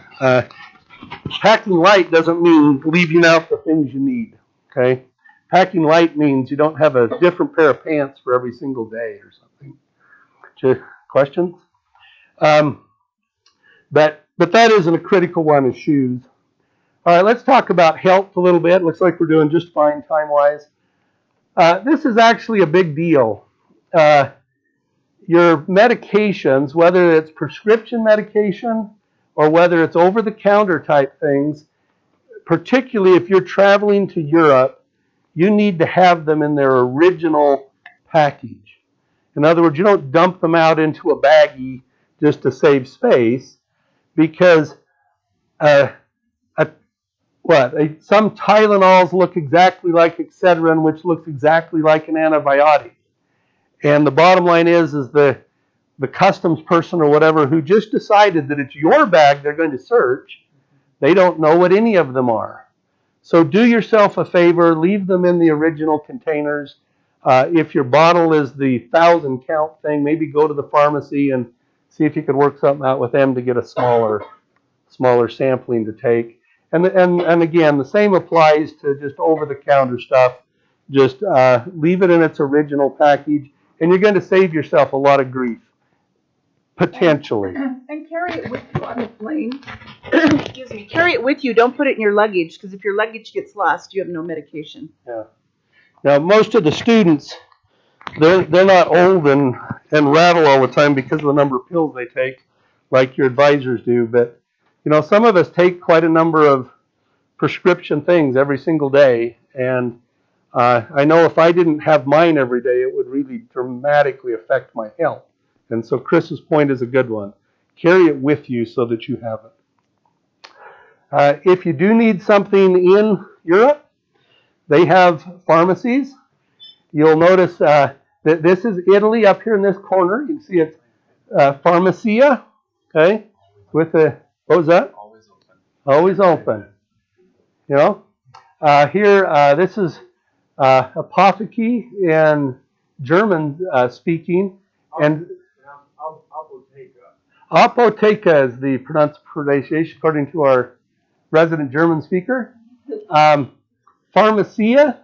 Packing light doesn't mean leaving out the things you need, okay? Packing light means you don't have a different pair of pants for every single day or something. Questions? But that isn't a critical one, is shoes. All right, let's talk about health a little bit. Looks like we're doing just fine time-wise. This is actually a big deal. Your medications, whether it's prescription medication or whether it's over-the-counter type things, particularly if you're traveling to Europe, you need to have them in their original package. In other words, you don't dump them out into a baggie just to save space, because some Tylenols look exactly like Excedrin, which looks exactly like an antibiotic. And the bottom line is the customs person or whatever who just decided that it's your bag they're going to search, they don't know what any of them are. So do yourself a favor, leave them in the original containers. If your bottle is the 1,000 count thing, maybe go to the pharmacy and see if you could work something out with them to get a smaller sampling to take. And again, the same applies to just over-the-counter stuff. Just leave it in its original package, and you're going to save yourself a lot of grief, potentially. And carry it with you on the plane. Excuse me. Carry it with you. Don't put it in your luggage, because if your luggage gets lost, you have no medication. Yeah. Now, most of the students, they're not old and rattle all the time because of the number of pills they take, like your advisors do. But some of us take quite a number of prescription things every single day, and I know if I didn't have mine every day, it would really dramatically affect my health. And so Chris's point is a good one. Carry it with you so that you have it. If you do need something in Europe, they have pharmacies. You'll notice that this is Italy up here in this corner. You can see it's Pharmacia, okay, with the, what was that? Always open. Always open. Here, this is Apotheke in German speaking, and Apotheke is the pronunciation according to our resident German speaker. Pharmacia,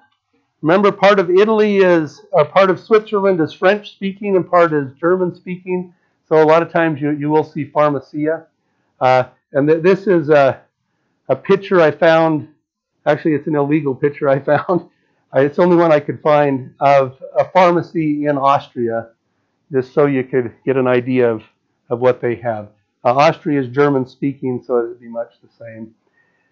remember, part of Italy is, part of Switzerland is French speaking and part is German speaking. So a lot of times you will see Pharmacia. And this is a picture I found. Actually, it's an illegal picture I found. It's the only one I could find of a pharmacy in Austria, just so you could get an idea of what they have. Austria is German speaking, so it would be much the same.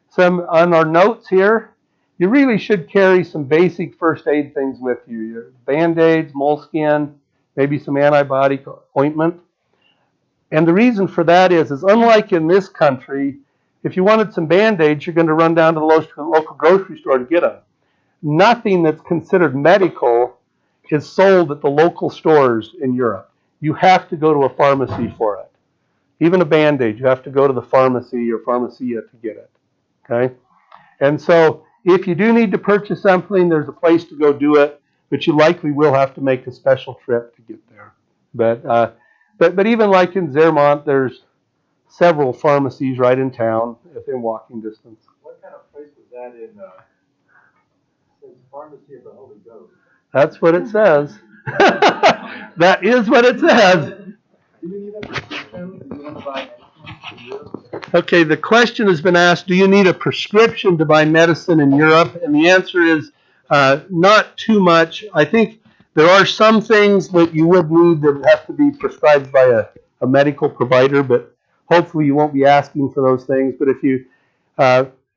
Some on our notes here, you really should carry some basic first aid things with you. Your Band-Aids, moleskin, maybe some antibiotic ointment. And the reason for that is unlike in this country, if you wanted some Band-Aids, you're going to run down to the local grocery store to get them. Nothing that's considered medical is sold at the local stores in Europe. You have to go to a pharmacy for it. Even a Band-Aid, you have to go to the pharmacy or pharmacia to get it. Okay? And so if you do need to purchase something, there's a place to go do it, but you likely will have to make a special trip to get there. But even like in Zermatt, there's several pharmacies right in town within walking distance. What kind of place was that in? It's Pharmacy of the Holy Ghost. That's what it says. That is what it says. Do you need a prescription? Do you want to buy medicine in Europe? Okay, the question has been asked, do you need a prescription to buy medicine in Europe? And the answer is not too much. I think there are some things that you would need that have to be prescribed by a medical provider, but hopefully you won't be asking for those things. But if you,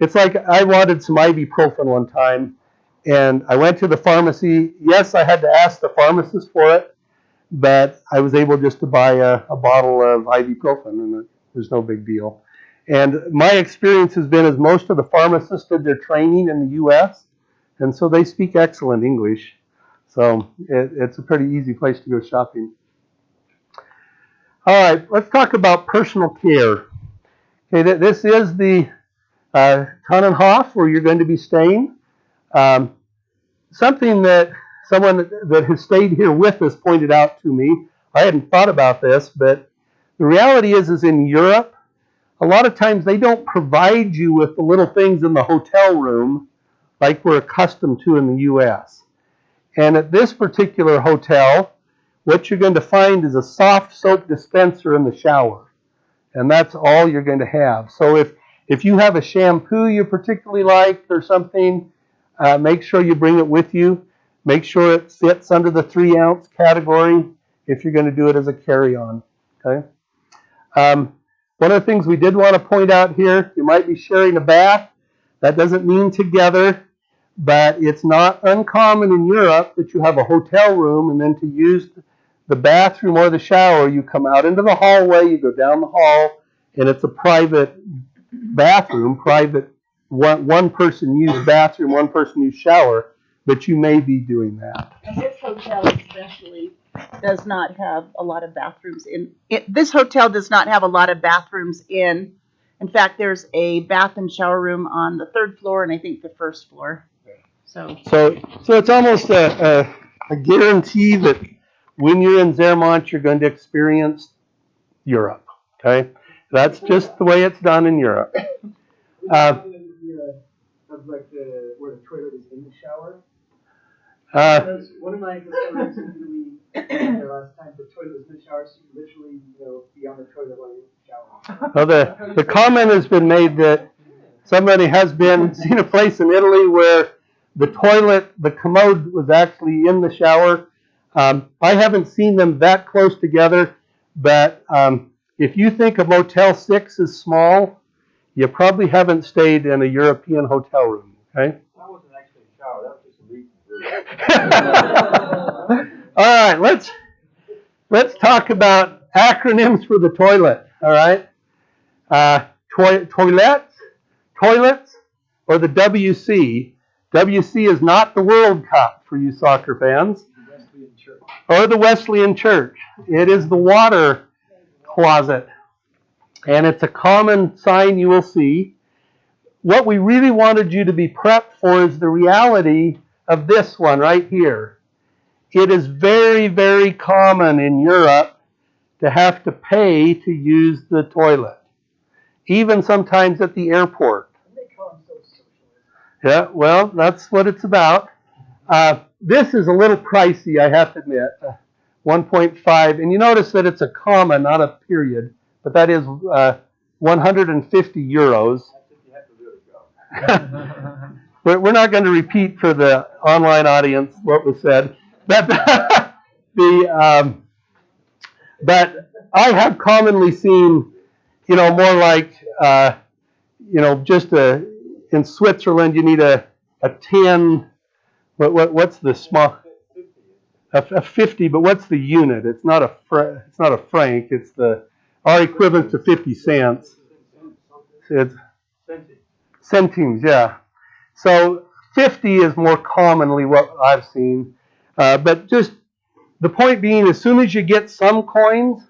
it's like I wanted some ibuprofen one time, and I went to the pharmacy. Yes, I had to ask the pharmacist for it, but I was able just to buy a bottle of ibuprofen, and it was no big deal. And my experience has been is most of the pharmacists did their training in the U.S., and so they speak excellent English. So it's a pretty easy place to go shopping. All right, let's talk about personal care. Okay, this is the Tannenhof where you're going to be staying. Something that someone that has stayed here with us pointed out to me. I hadn't thought about this, but the reality is in Europe, a lot of times they don't provide you with the little things in the hotel room like we're accustomed to in the U.S. And at this particular hotel, what you're going to find is a soft soap dispenser in the shower. And that's all you're going to have. So if you have a shampoo you particularly like or something, make sure you bring it with you. Make sure it fits under the 3-ounce category if you're going to do it as a carry-on. Okay. One of the things we did want to point out here, you might be sharing a bath. That doesn't mean together, but it's not uncommon in Europe that you have a hotel room and then to use the bathroom or the shower, you come out into the hallway, you go down the hall, and it's a private bathroom, private one person use bathroom, one person use shower, but you may be doing that. And this hotel especially does not have a lot of bathrooms in. This hotel does not have a lot of bathrooms in. In fact, there's a bath and shower room on the 3rd floor and I think the 1st floor. So it's almost a guarantee that when you're in Zermatt, you're going to experience Europe. Okay, that's just the way it's done in Europe. Of like where the toilet is in the shower. Uh, One of my customers in Italy, the last time the toilet was in the shower, so you literally, be on the toilet while you shower. well, the comment has been made that somebody has seen a place in Italy where the toilet, the commode was actually in the shower. I haven't seen them that close together, but if you think a Motel 6 is small, you probably haven't stayed in a European hotel room, okay? That wasn't actually a shower, that was just a leak. All right, let's talk about acronyms for the toilet, all right? Toilets, or the WC. WC is not the World Cup for you soccer fans. Or the Wesleyan Church. It is the water closet. And it's a common sign you will see. What we really wanted you to be prepped for is the reality of this one right here. It is very, very common in Europe to have to pay to use the toilet. Even sometimes at the airport. Yeah, well, that's what it's about. This is a little pricey, I have to admit. 1.5, and you notice that it's a comma, not a period, but that is 150 euros. We're not going to repeat for the online audience what was said, but but I have commonly seen, more like, just in Switzerland you need a 10. What's the small? A 50, but what's the unit? It's not a franc. It's our equivalent to 50 cents. It's centimes, yeah. So 50 is more commonly what I've seen. But just the point being, as soon as you get some coins,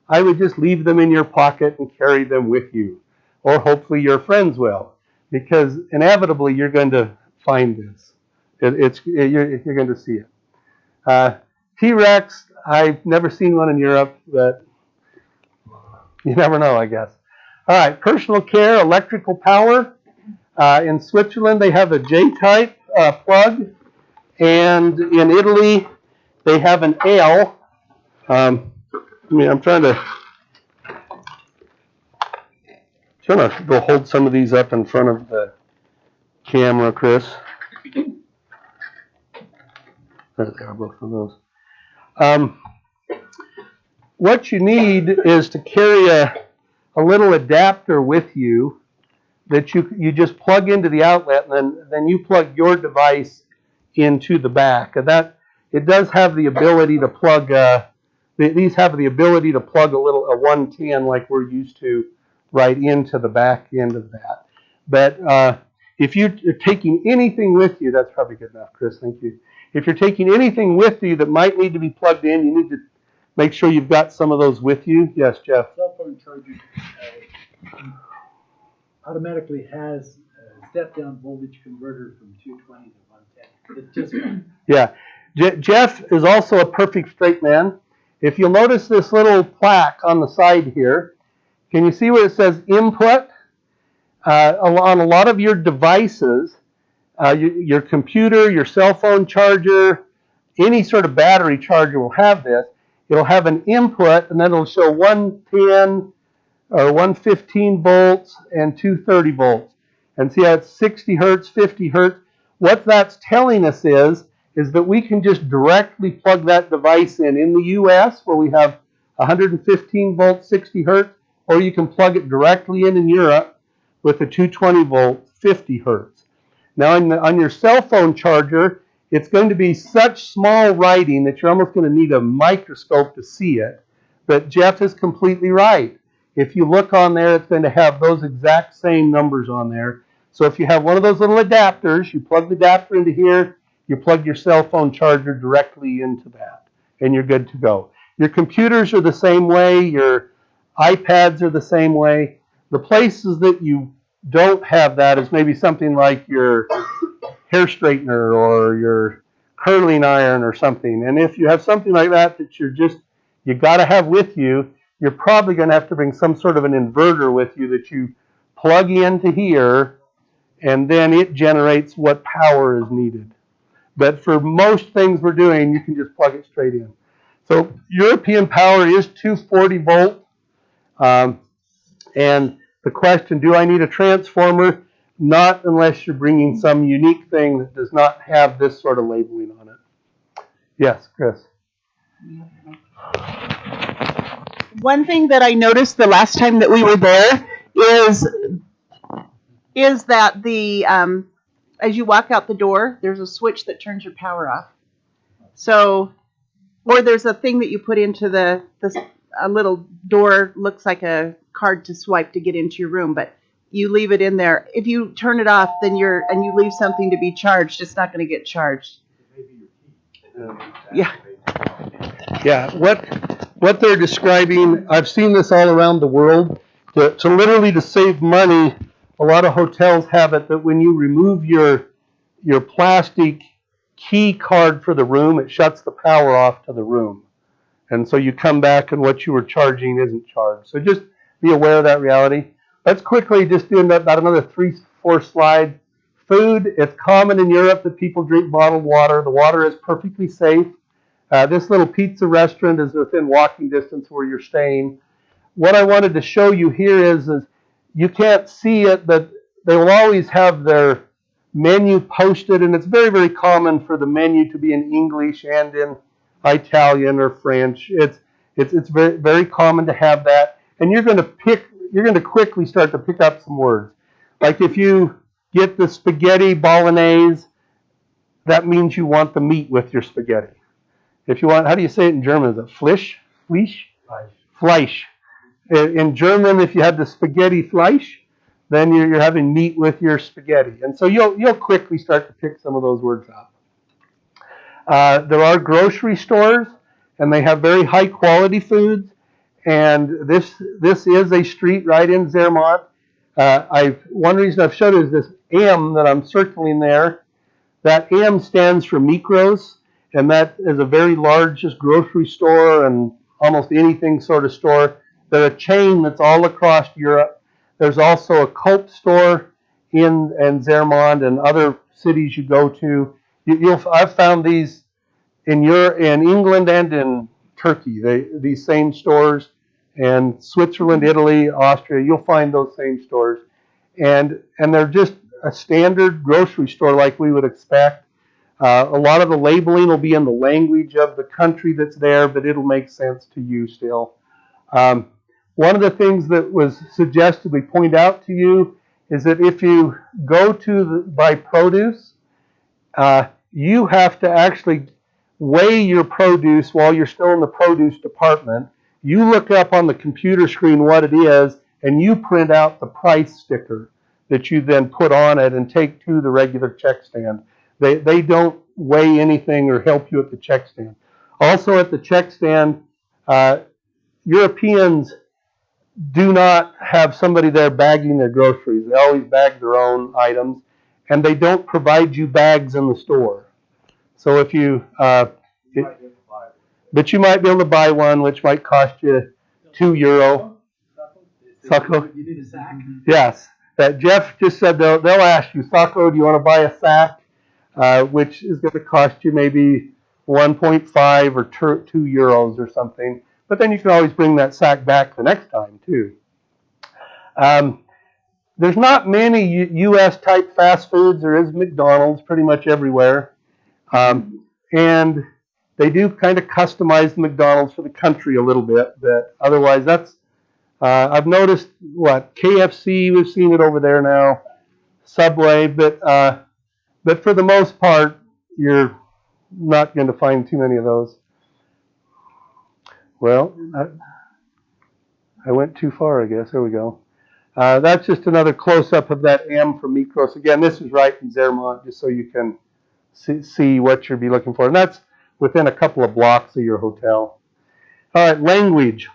I would just leave them in your pocket and carry them with you, or hopefully your friends will, because inevitably you're going to find this. You're going to see it. T-Rex, I've never seen one in Europe, but you never know, I guess. All right, personal care, electrical power. In Switzerland, they have a J-type plug, and in Italy, they have an L. I'm trying to go hold some of these up in front of the camera, Chris. There they are, both of those. What you need is to carry a little adapter with you that you just plug into the outlet, and then you plug your device into the back. And that it does have the ability to plug. These have the ability to plug a 110 like we're used to right into the back end of that. But if you're taking anything with you, that's probably good enough, Chris. Thank you. If you're taking anything with you that might need to be plugged in, you need to make sure you've got some of those with you. Yes, Jeff. Cell phone charger automatically has a step-down voltage converter from 220 to 110. It's just yeah. Jeff is also a perfect straight man. If you'll notice this little plaque on the side here, can you see where it says input? On a lot of your devices, your computer, your cell phone charger, any sort of battery charger will have this. It'll have an input, and then it'll show 110 or 115 volts and 230 volts. And see how it's 60 hertz, 50 hertz. What that's telling us is that we can just directly plug that device in the US, where we have 115 volts, 60 hertz, or you can plug it directly in Europe with a 220 volt, 50 hertz. Now on your cell phone charger, it's going to be such small writing that you're almost going to need a microscope to see it. But Jeff is completely right. If you look on there, it's going to have those exact same numbers on there. So if you have one of those little adapters, you plug the adapter into here, you plug your cell phone charger directly into that, and you're good to go. Your computers are the same way. Your iPads are the same way. The places that you don't have that is maybe something like your hair straightener or your curling iron or something. And if you have something like that that you got to have with you, you're probably going to have to bring some sort of an inverter with you that you plug into here, and then it generates what power is needed. But for most things we're doing, you can just plug it straight in. So European power is 240 volt. And the question, do I need a transformer? Not unless you're bringing some unique thing that does not have this sort of labeling on it. Yes, Chris. One thing that I noticed the last time that we were there is that the as you walk out the door, there's a switch that turns your power off. So, or there's a thing that you put into a little door, looks like a card to swipe to get into your room, but you leave it in there. If you turn it off, then and you leave something to be charged, it's not going to get charged. Yeah. Yeah, what they're describing, I've seen this all around the world, to literally to save money, a lot of hotels have it that when you remove your plastic key card for the room, it shuts the power off to the room. And so you come back and what you were charging isn't charged. So just be aware of that reality. Let's quickly just do about another 3-4 slides. Food, it's common in Europe that people drink bottled water. The water is perfectly safe. This little pizza restaurant is within walking distance where you're staying. What I wanted to show you here is you can't see it, but they will always have their menu posted, and it's very, very common for the menu to be in English and in Italian or French. It's very, very common to have that, and you're going to quickly start to pick up some words. Like if you get the spaghetti bolognese, that means you want the meat with your spaghetti. If you want, how do you say it in German? Is it Fleisch? Fleisch? Fleisch. In German, if you have the spaghetti Fleisch, then you're having meat with your spaghetti. And so you'll quickly start to pick some of those words up. There are grocery stores, and they have very high quality foods. And this is a street right in Zermatt. One reason I've showed is this M that I'm circling there. That M stands for Mikros, and that is a very large just grocery store and almost anything sort of store. They're a chain that's all across Europe. There's also a Coop store in Zermatt and other cities you go to. I've found these in England and in Turkey. These same stores, and Switzerland, Italy, Austria. You'll find those same stores, and they're just a standard grocery store like we would expect. A lot of the labeling will be in the language of the country that's there, but it'll make sense to you still. One of the things that was suggested we point out to you is that if you go to buy produce, you have to actually weigh your produce while you're still in the produce department. You look up on the computer screen what it is, and you print out the price sticker that you then put on it and take to the regular check stand. They don't weigh anything or help you at the check stand. Also at the check stand, Europeans do not have somebody there bagging their groceries. They always bag their own items, and they don't provide you bags in the store. So if you, but you might be able to buy one, which might cost you €2. Sacco? You need a sack? Yes. Jeff just said they'll ask you, Sacco, do you want to buy a sack? Which is going to cost you maybe 1.5 or €2 or something. But then you can always bring that sack back the next time too. There's not many U.S. type fast foods. There is McDonald's pretty much everywhere. And they do kind of customize the McDonald's for the country a little bit. But otherwise, I've noticed KFC, we've seen it over there now, Subway, but for the most part, you're not going to find too many of those. Well, I went too far, I guess. There we go. That's just another close-up of that M for Mikros. Again, this is right in Zermatt, just so you can see what you'll be looking for. And that's within a couple of blocks of your hotel. All right, language.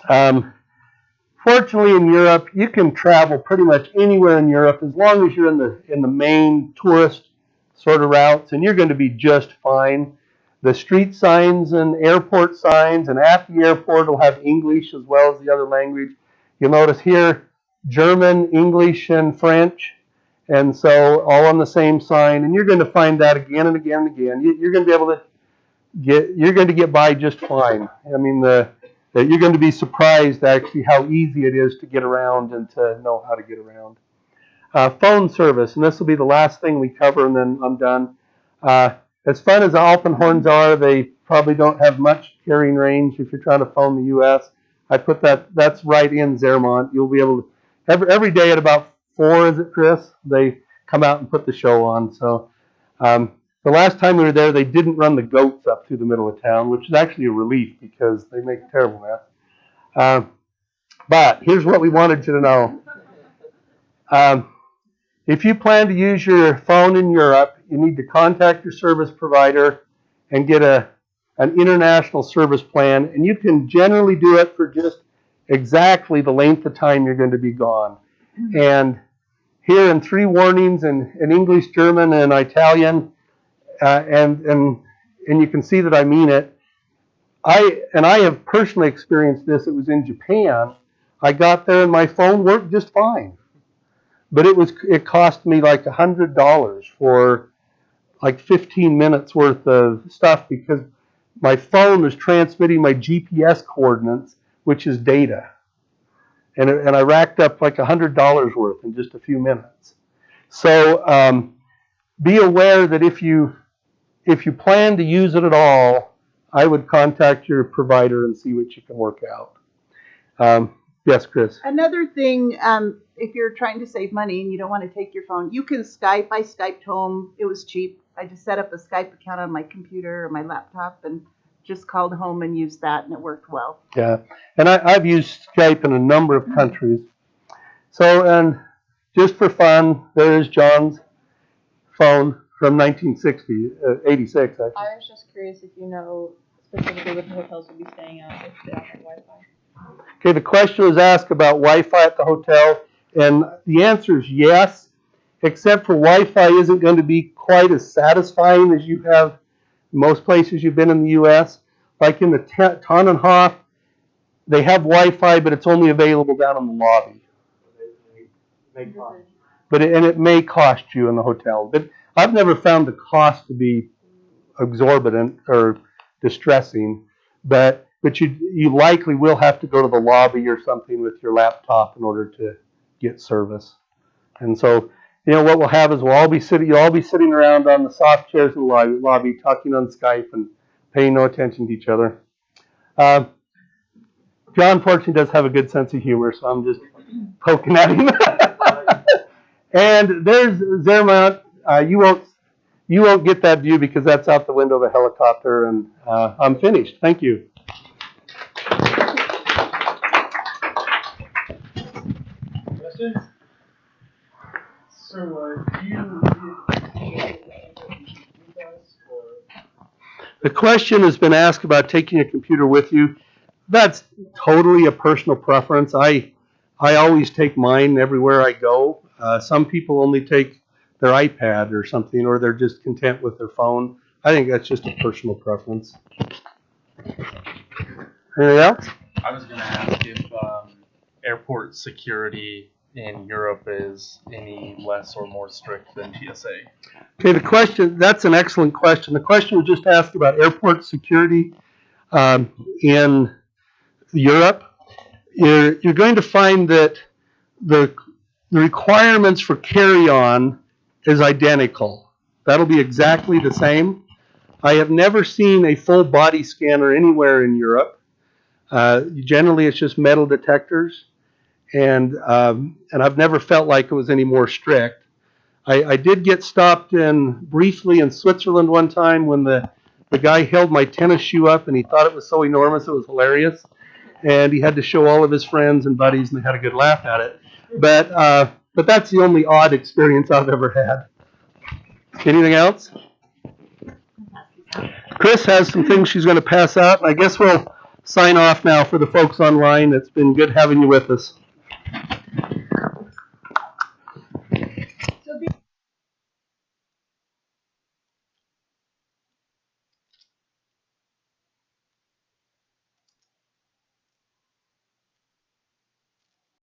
Fortunately, in Europe, you can travel pretty much anywhere in Europe as long as you're in the main tourist sort of routes, and you're going to be just fine. the street signs and airport signs, and at the airport will have English as well as the other language. You'll notice here German, English, and French, and so all on the same sign. And you're going to find that again and again and again. You're going to be able to get by just fine. I mean, you're going to be surprised actually how easy it is to get around and to know how to get around. Phone service, and this will be the last thing we cover, and then I'm done. As fun as the Alpenhorns are, they probably don't have much carrying range if you're trying to phone the U.S. I put that's right in Zermatt. You'll be able to, every day at about 4, is it, Chris? They come out and put the show on. So the last time we were there, they didn't run the goats up through the middle of town, which is actually a relief because they make a terrible mess. But here's what we wanted you to know. If you plan to use your phone in Europe, you need to contact your service provider and get an international service plan, and you can generally do it for just exactly the length of time you're going to be gone. And here in 3 warnings in English, German, and Italian, and you can see that I mean it. I have personally experienced this. It was in Japan. I got there and my phone worked just fine. But it cost me like $100 for like 15 minutes worth of stuff because my phone was transmitting my GPS coordinates, which is data. And I racked up like $100 worth in just a few minutes. So be aware that if you plan to use it at all, I would contact your provider and see what you can work out. Yes, Chris. Another thing, if you're trying to save money and you don't want to take your phone, you can Skype. I Skyped home. It was cheap. I just set up a Skype account on my computer or my laptop and just called home and used that, and it worked well. Yeah, and I've used Skype in a number of countries. So, and just for fun, there is John's phone from 1960, 86 actually. I was just curious if you know specifically what the hotels will be staying at if they don't have Wi-Fi. Okay, the question was asked about Wi-Fi at the hotel, and the answer is yes, except for Wi-Fi isn't going to be quite as satisfying as you have most places you've been in the U.S. Like in the Tannenhof, they have Wi-Fi, but it's only available down in the lobby. But it may cost you in the hotel. But I've never found the cost to be exorbitant or distressing, but you likely will have to go to the lobby or something with your laptop in order to get service. And so, what we'll have is you'll all be sitting around on the soft chairs in the lobby talking on Skype and paying no attention to each other. John, fortunately, does have a good sense of humor, so I'm just poking at him. And there's Zermatt. You won't get that view because that's out the window of a helicopter, and I'm finished. Thank you. Questions? So, do you The question has been asked about taking a computer with you. That's totally a personal preference. I always take mine everywhere I go. Some people only take their iPad or something, or they're just content with their phone. I think that's just a personal preference. Anything else? I was going to ask if airport security in Europe is any less or more strict than TSA. Okay, that's an excellent question. The question was just asked about airport security in Europe. You're going to find that the requirements for carry-on is identical. That'll be exactly the same. I have never seen a full body scanner anywhere in Europe. Generally, it's just metal detectors, and I've never felt like it was any more strict. I did get stopped briefly in Switzerland one time when the guy held my tennis shoe up and he thought it was so enormous it was hilarious, and he had to show all of his friends and buddies and they had a good laugh at it. But that's the only odd experience I've ever had. Anything else? Chris has some things she's going to pass out, and I guess we'll sign off now for the folks online. It's been good having you with us.